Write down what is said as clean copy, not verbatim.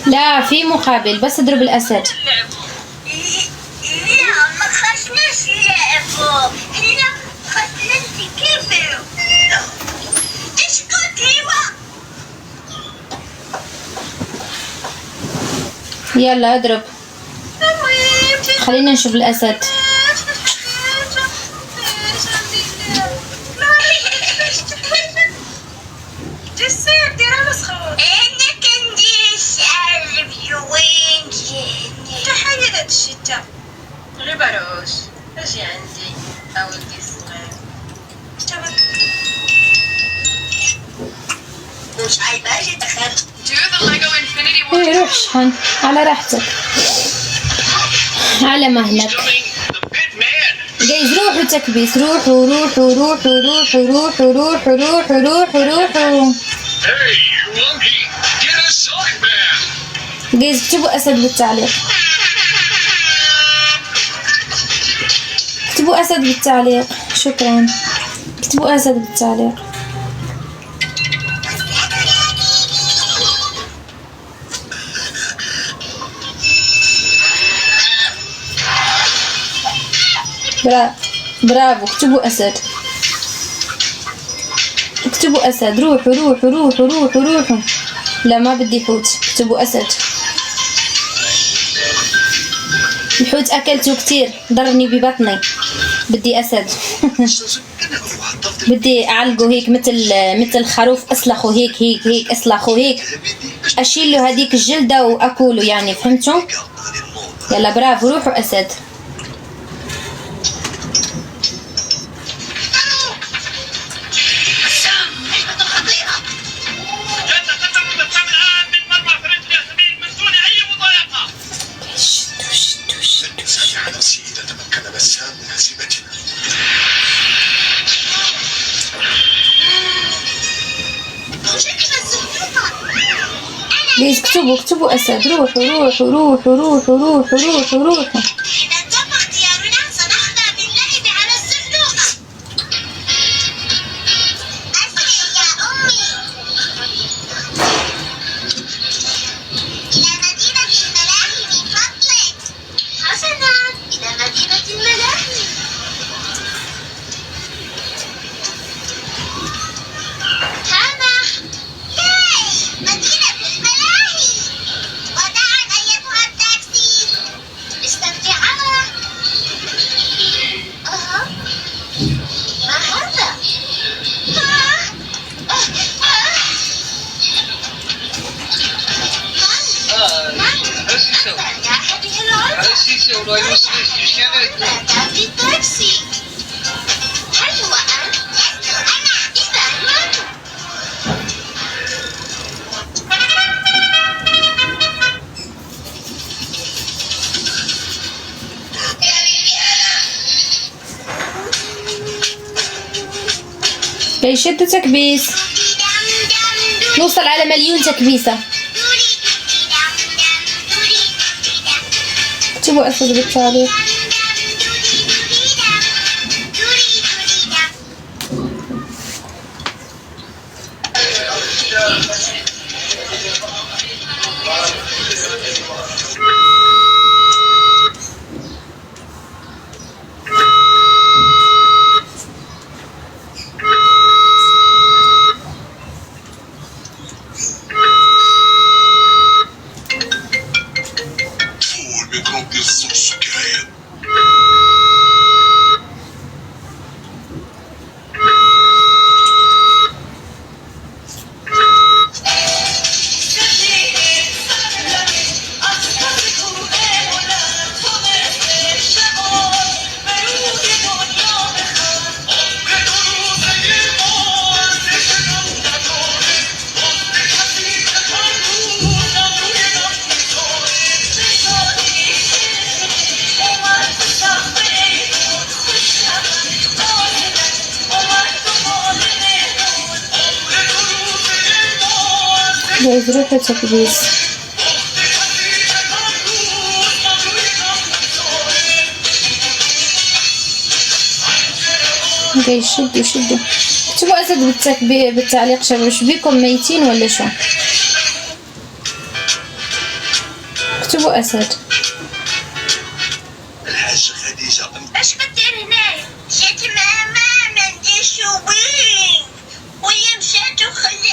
لا في مقابل، بس اضرب الأسد. لا ما خشناش لعبوا، هنا خشنا نتكبروا. اسكت هوا. يلا اضرب، خلينا نشوف الأسد. الشتاء غيب روش اجي عندي اولدي الصغير. مش عايباش دخل. ايه روح شحن على راحتك، على مهلك. جايز روحوا تكبيس، روحوا روحوا روحوا روحوا روحوا روحوا روحوا روحوا روحوا. جايز اكتبوا أسد بالتعليق، اكتبوا أسد بالتعليق. شكرا، اكتبوا أسد بالتعليق. برافو، اكتبوا أسد، اكتبوا أسد. روحوا روحوا روحوا روحوا روحوا. لا ما بدي حوت، اكتبوا أسد. الحوت أكلته كتير، ضرني ببطني، بدي أسد. بدي أعلقه هيك مثل خروف، أسلخه هيك أسلخه هيك، أشيل له هذيك الجلدة وأكله يعني، فهمتوا؟ يلا برافو، روحوا أسد. ليش اكتبوا أسد. روحوا روحوا روحوا روحوا روحوا روحوا روحوا. إذا تم اختيارنا سنخضع باللعب على الصندوق. أسرع يا أمي إلى مدينة الملاهي من فضلك. حسنا، إلى مدينة الملاهي. هانا، هاي مدينة الملاهي. وداعا أيتها التاكسي، استمتعا. ما هذا؟ ماذا في التاكسي؟ هل هو أنت؟ أنا. إذا من؟ يشدوا تكبيس، نوصل على 1,000,000 تكبيسة. اكتبوا أسد بالتعليق. جايز روحوا تكبيس. جاي شدوا. اكتبوا أسد بالتعليق شباب. وش بيكم، ميتين ولا شو؟ اكتبوا أسد. الحاجة خديجة اش بتدير هنايا؟ جيت ماما ما ندير شوبينغ وهي مشات وخلت